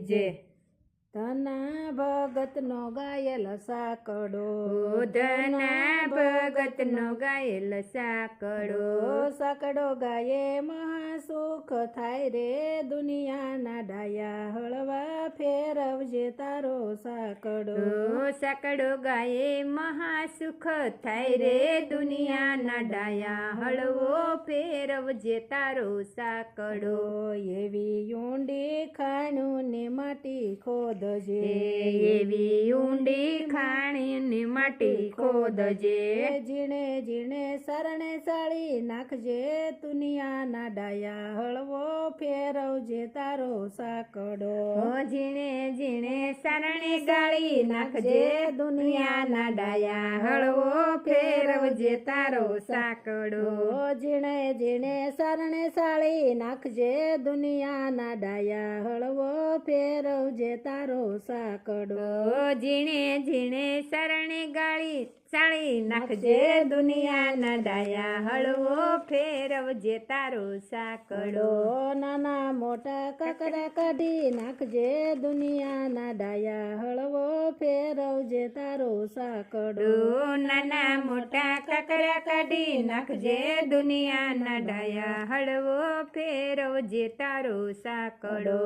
જે ધના ભગતનો ગાયેલ સાકડો ધના ભગતનો ગાયેલ સાકડો સાકડો ગાયે મહાસુખ થાય રે દુનિયાના ડાયા હળવા ફેરવજે તારો સાકડો સાકડો ગાયે મહાસુખ થાય રે દુનિયાના ડાયા હળવો ફેરવજે તારો સાકડો એવી ઊંડી ખાણું ને માટી ખોદજે એવી ઊંડી ખાણી માટી ખોદજે જીણે જીણે શરણે સાળી નાખજે દુનિયાના ડાયા હળવો ફેરવજે તારો સાકડો ઝીણે ઝીણે શરણે ગાળી નાખજે દુનિયાના ડાયા હળવો ફેરવજે તારો સાકડો જીણે જીણે શરણે સાળી નાખજે દુનિયાના ડાયા હળવો ફેરવજે તારો સાકડો ઝીણે ઝીણે શરણે ગાળી સાળી નાખજે દુનિયાના ડાયા હળવો ફેરવજે તારો સાકડો નાના મોટા કાકરા કાઢી નાખજે દુનિયાના ડાયા હળવો ફેરવજે તારો સાકડો નાના મોટા કાકરા કાઢી નાખજે દુનિયાના ડાયા હળવો ફેરવજે તારો સાકડો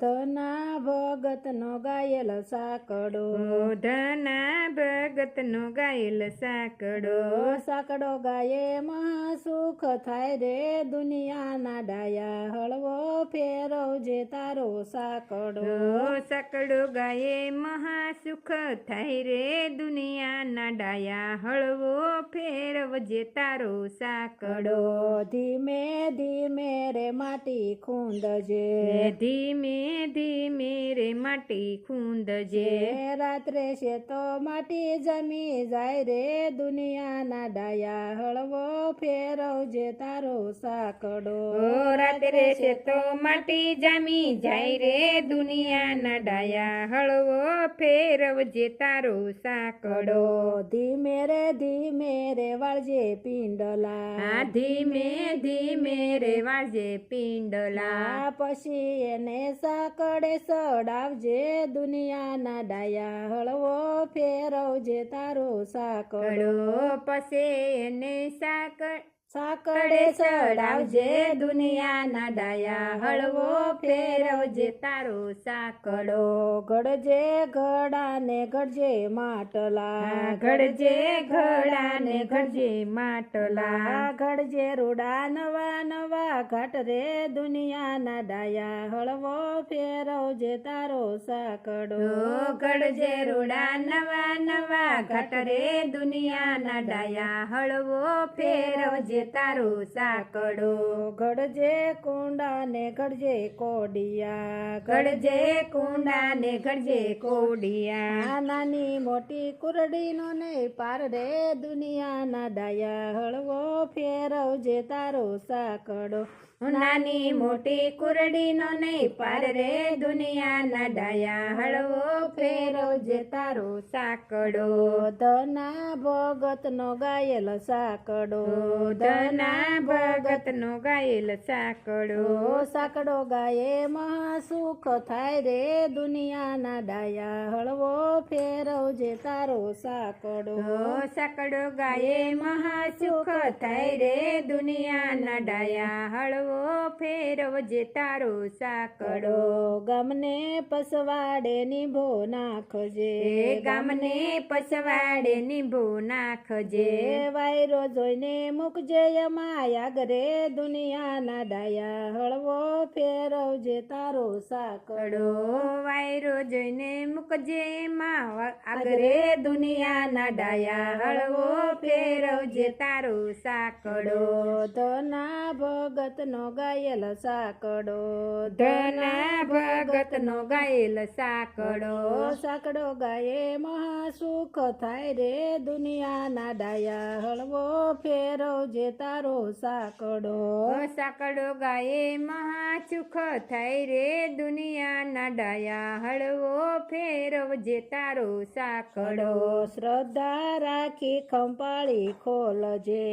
ધના ભગતનો ગાયેલ સાકડો ધના ભગતનો ગાયેલ સાકડો સાકડો ગાયે મહાસુખ થાય રે દુનિયાના ડાયા હળવો ફેરવજે તારો સાકડો સાકડો ગાયે મહાસુખ થાય રે દુનિયાના ડાયા હળવો ફેરવજે તારો સાકડો ધીમે ધીમે રે માટી ખૂંદજે ધીમે ધીમે રે માટી ખૂંદજે રાત્રે છે તો માટી જમી જાય રે દુનિયાના ડાયા હળવો ફેરવજે તારો સાકડો રાત્રે છે તો માટી જામી જાય રે દુનિયાના ડાયા હળવો ફેરવજે તારો સાકડો ધીમે રે વાળજે પિંડલા ધીમે ધીમે રે વાળજે પિંડલા પછી એને સાકડે સડાવજે દુનિયાના ડાયા હળવો ફેરવજે તારો સાકડો પછી એને સાકડે સડાવજે દુનિયાના ડાયા હળવો ફેરવજે તારો સાકડો ઘડજે ઘડાને ઘડજે માટલા ઘડજે ઘડાને ઘડજે માટલા ઘડજે રૂડા નવા નવા ઘાટ રે દુનિયાના ડાયા હળવો ફેરવજે તારો સાકડો ઘડજે રૂડા નવા નવા ઘાટ રે દુનિયાના ડાયા હળવો ફેરવજે તારો સાકડો ઘડજે કુંડા ને ઘડજે કોડિયા ઘડજે કુંડા ને ઘડજે કોડિયા નાની મોટી કુરડીનો ને પાર રે દુનિયાના ડાયા હળવો ફેરવજે તારો સાકડો નાની મોટી કુરડીનો નહીં પાર રે દુનિયાના ડાયા હળવો ફેરવજે તારો સાકડો ધના ભગતનો ગાયેલ સાકડો ધના ભગતનો ગાયેલ સાકડો સાકડો ગાયે મહાસુખ થાય રે દુનિયાના ડાયા હળવો ફેરવજે તારો સાકડો સાકડો ગાયે મહાસુખ થાય રે દુનિયાના ડાયા હળવો ફેરવજે તારો સાકડો ગામને પસવાડે નિભો નાખજે ગામને પસવાડે નિભો નાખજે વાયરો જોઈને મૂકજે અમાયા ગરે દુનિયાના ડાયા હળવો ફેરવજે તારો સાકડો વાયરો જોઈને મૂકજે માં આગરે દુનિયાના ડાયા હળવો ફેરવજે તારો સાકડો ધના ભગતનો ગાયેલ સાકડો ધના ભગતનો ગાયેલ સાકડો સાકડો ગાયે મહાસુખ થાય રે દુનિયાના ડાયા હળવો ફેરવજે તારો સાકડો સાકડો ગાયે મહાસુખ થાય રે દુનિયાના ડાયા હળવો ફેરવજે તારો સાકડો શ્રદ્ધા રાખી ખંપાળી ખોલજે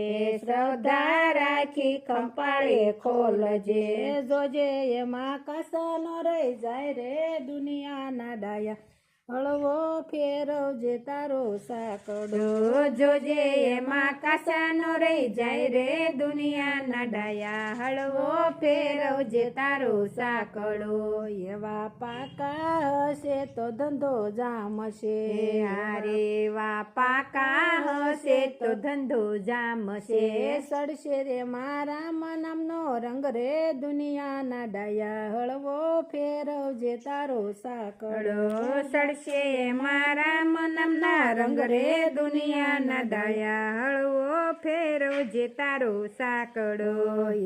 શ્રદ્ધા રાખી ખંપાળી તાળે ખોલજે જોજે એમાં કસાનો રહી જાય રે દુનિયાના ડાયા હળવો ફેરવજે તારો સાકડો જોજે એમાં કાસાનો રહી જાય રે દુનિયાના ડાયા હળવો ફેરવજે તારો સાકડો એવા પાકા હશે તો ધંધો જામશે હારે વા પાકા હશે તો ધંધો જામશે સડશે રે મારા નામનો રંગ રે દુનિયાના ડાયા હળવો ફેરવજે તારો સાકડો સડશે મારા મનમના રંગ રે દુનિયાના ડાયા હળવો ફેરવજે તારો સાકડો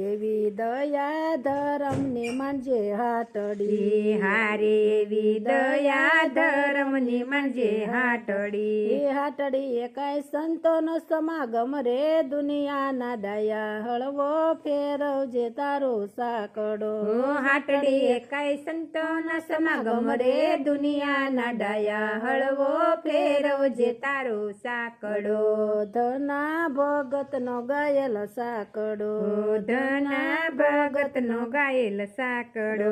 એવી દયા ધરમની માનજે હાટડી હારે એવી દયા ધર્મની માનજે હાટડી એ હાટડી એકાય સંતોનો સમાગમ રે દુનિયાના ડાયા હળવો ફેરવજે તારો સાકડો હાટડી એકાય સંતોના સમાગમ રે દુનિયાના ડાયા હળવો ફેરવજે તારો સાકડો ધના ભગતનો ગાયેલ સાકડો ધના ભગતનો ગાયેલ સાકડો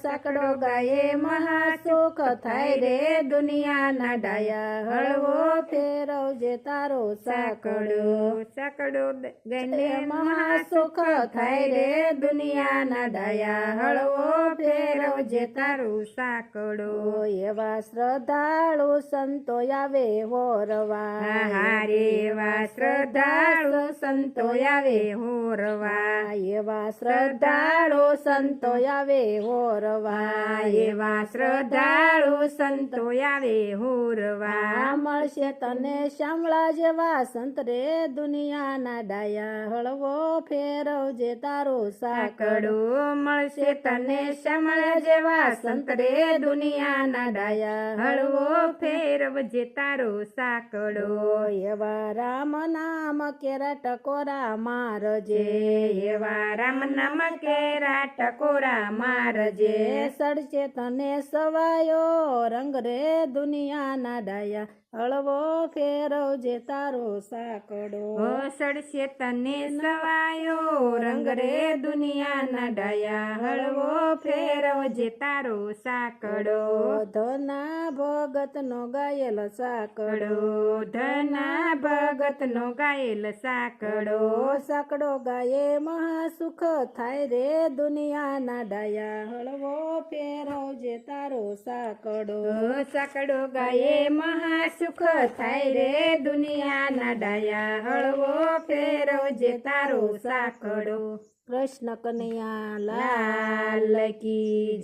સાકડો ગાયે મહાસુખ થાય રે દુનિયાના ડાયા હળવો ફેરવજે તારો સાકડો સાકડો ગને મહાસુખ થાય રે દુનિયાના ડાયા હળવો ફેરવજે તારો સાકડો એવા શ્રદ્ધાળુ સંતો આવે હોરવા હારે એવા શ્રદ્ધાળુ સંતો આવે હોરવા એવા શ્રદ્ધાળુ સંતો આવે હોરવા એવા શ્રદ્ધાળુ સંતો આવે હોરવા મળશે તને શામળા જેવા સંત રે દુનિયાના ડાયા હળવો ફેરવજે તારો સાકડો મળશે તને શામળા જેવા સંત રે દુનિયાના ડાયા હળવો ફેરવજે તારો સાકડો એવા રામ નામ કેરા ટકોરા મારજે એવા રામ નામ કેરા ટકોરા મારજે સડશે તને સવાયો રંગ રે દુનિયાના ડાયા હળવો ફેરવજે તારો સાકડો સડશે તને સવાયો રંગ રે દુનિયાના ડાયા હળવો ફેરવજે તારો સાકડો ધના ભગતનો ગાયેલ સાકડો ધના ભગતનો ગાયેલ સાકડો સાકડો ગાયે મહાસુખ થાય રે દુનિયાના ડાયા હળવો ફેરવજે તારો સાકડો સાકડો ગાયે મહાસુખ થાય રે દુનિયાના ડાયા હળવો ફેરવજે તારો સાકડો કૃષ્ણ કનૈયા લાલ કી